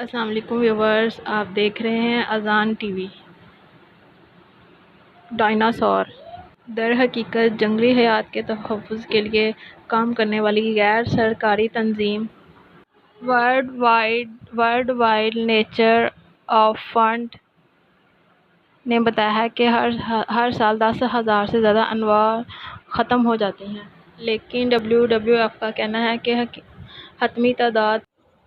السلام علیکم ویورز، آپ دیکھ رہے ہیں اذان ٹی وی۔ ڈائناسور در حقیقت جنگلی حیات کے تحفظ کے لیے کام کرنے والی غیر سرکاری تنظیم World Wild Nature of Fund نے بتایا ہے کہ ہر سال 10,000 سے زیادہ انواع ختم ہو جاتی ہیں، لیکن WWF کا کہنا ہے کہ حتمی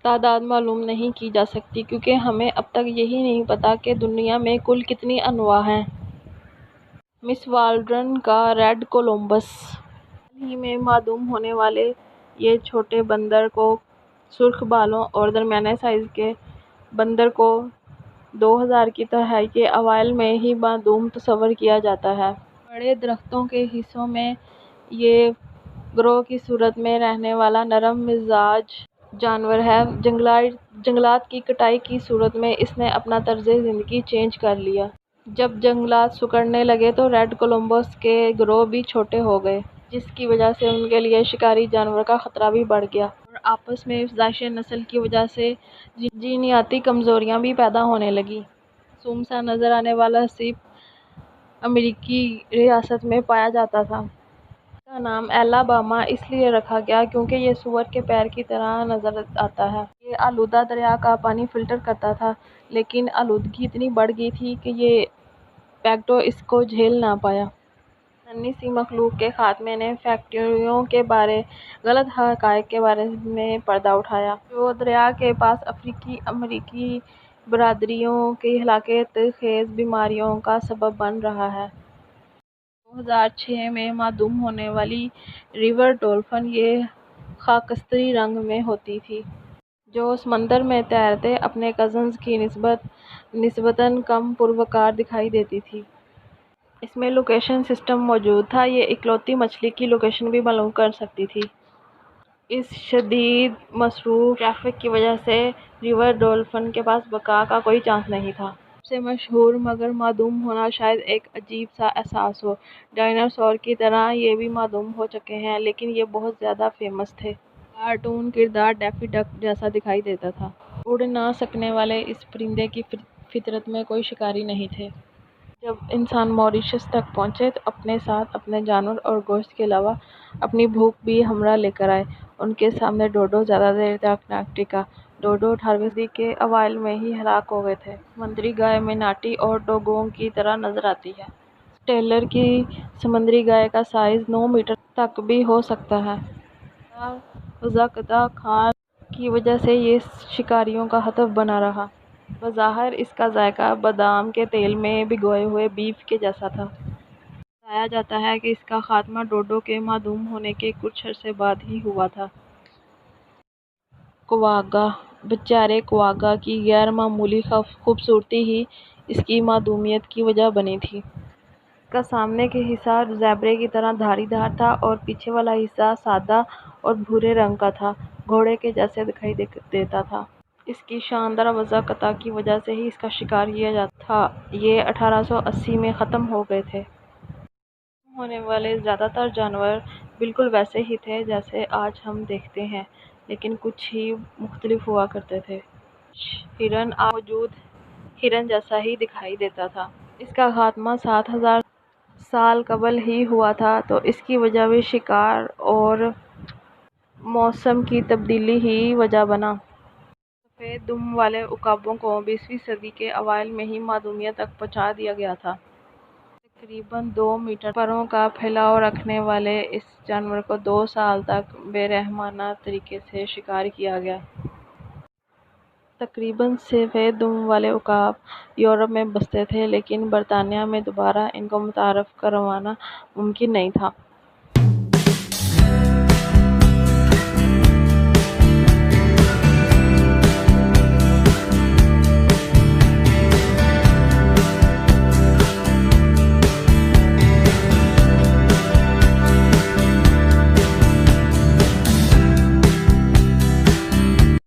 تعداد معلوم نہیں کی جا سکتی کیونکہ ہمیں اب تک یہی نہیں پتا کہ دنیا میں کل کتنی انواع ہیں۔ مس والڈرن کا ریڈ کولمبس حال ہی میں معدوم ہونے والے یہ چھوٹے بندر کو سرخ بالوں اور درمیانے سائز کے بندر کو 2000 کی دہائی کے اوائل میں ہی معدوم تصور کیا جاتا ہے۔ بڑے درختوں کے حصوں میں یہ گروہ کی صورت میں رہنے والا نرم مزاج جانور ہے۔ جنگلات کی کٹائی کی صورت میں اس نے اپنا طرز زندگی چینج کر لیا۔ جب جنگلات سکڑنے لگے تو ریڈ کولمبس کے گروہ بھی چھوٹے ہو گئے، جس کی وجہ سے ان کے لیے شکاری جانور کا خطرہ بھی بڑھ گیا اور آپس میں افزائش نسل کی وجہ سے جینیاتی کمزوریاں بھی پیدا ہونے لگیں۔ معصوم سا نظر آنے والا سیپ امریکی ریاست میں پایا جاتا تھا۔ اس کا نام الاباما اس لیے رکھا گیا کیونکہ یہ سور کے پیر کی طرح نظر آتا ہے۔ یہ آلودہ دریا کا پانی فلٹر کرتا تھا، لیکن آلودگی اتنی بڑھ گئی تھی کہ یہ پیگٹو اس کو جھیل نہ پایا۔ ننھی سی مخلوق کے خاتمے نے فیکٹریوں کے بارے غلط حقائق کے بارے میں پردہ اٹھایا، جو دریا کے پاس افریقی امریکی برادریوں کی ہلاکت خیز بیماریوں کا سبب بن رہا ہے۔ 2006 میں معدوم ہونے والی ریور ڈولفن یہ خاکستری رنگ میں ہوتی تھی، جو سمندر میں تیرتے اپنے کزنز کی نسبتاً کم پروکار دکھائی دیتی تھی۔ اس میں لوکیشن سسٹم موجود تھا، یہ اکلوتی مچھلی کی لوکیشن بھی معلوم کر سکتی تھی۔ اس شدید مصروف ٹریفک کی وجہ سے ریور ڈولفن کے پاس بقا کا کوئی چانس نہیں تھا۔ سب سے مشہور مگر معدوم ہونا شاید ایک عجیب سا احساس ہو۔ ڈائناسور کی طرح یہ بھی معدوم ہو چکے ہیں، لیکن یہ بہت زیادہ فیمس تھے۔ کارٹون کردار ڈیفی ڈک جیسا دکھائی دیتا تھا۔ اڑ نہ سکنے والے اس پرندے کی فطرت میں کوئی شکاری نہیں تھے۔ جب انسان موریشس تک پہنچے تو اپنے ساتھ اپنے جانور اور گوشت کے علاوہ اپنی بھوک بھی ہمراہ لے کر آئے۔ ان کے سامنے ڈوڈو زیادہ دیر تک نہ ٹکا۔ ڈوڈو 18ویں صدی کے اوائل میں ہی ہلاک ہو گئے تھے۔ سمندری گائے میناٹی اور ڈوگونگ کی طرح نظر آتی ہے۔ سٹیلر کی سمندری گائے کا سائز 9 میٹر تک بھی ہو سکتا ہے۔ وضاحکدہ کھال کی وجہ سے یہ شکاریوں کا ہدف بنا رہا۔ بظاہر اس کا ذائقہ بادام کے تیل میں بھگوئے ہوئے بیف کے جیسا تھا۔ بتایا جاتا ہے کہ اس کا خاتمہ ڈوڈو کے معدوم ہونے کے کچھ عرصے بعد ہی ہوا تھا۔ کواگا بیچارے کواگا کی غیر معمولی خوبصورتی ہی اس کی معدومیت کی وجہ بنی تھی۔ اس کا سامنے کا حصہ زیبرے کی طرح دھاری دار تھا اور پیچھے والا حصہ سادہ اور بھورے رنگ کا تھا، گھوڑے کے جیسے دکھائی دیتا تھا۔ اس کی شاندار وضاحت کی وجہ سے ہی اس کا شکار کیا جاتا تھا۔ یہ 1880 میں ختم ہو گئے تھے۔ ختم ہونے والے زیادہ تر جانور بالکل ویسے ہی تھے جیسے آج ہم دیکھتے ہیں، لیکن کچھ ہی مختلف ہوا کرتے تھے۔ ہرن آج موجود ہرن جیسا ہی دکھائی دیتا تھا۔ اس کا خاتمہ 7000 سال قبل ہی ہوا تھا، تو اس کی وجہ بھی شکار اور موسم کی تبدیلی ہی وجہ بنا۔ سفید دم والے عقابوں کو 20ویں صدی کے اوائل میں ہی معدومیت تک پہنچا دیا گیا تھا۔ تقریباً 2 میٹر پروں کا پھیلاؤ رکھنے والے اس جانور کو 2 سال تک بے رحمانہ طریقے سے شکار کیا گیا۔ تقریباً سفید دم والے عقاب یورپ میں بستے تھے، لیکن برطانیہ میں دوبارہ ان کو متعارف کروانا ممکن نہیں تھا۔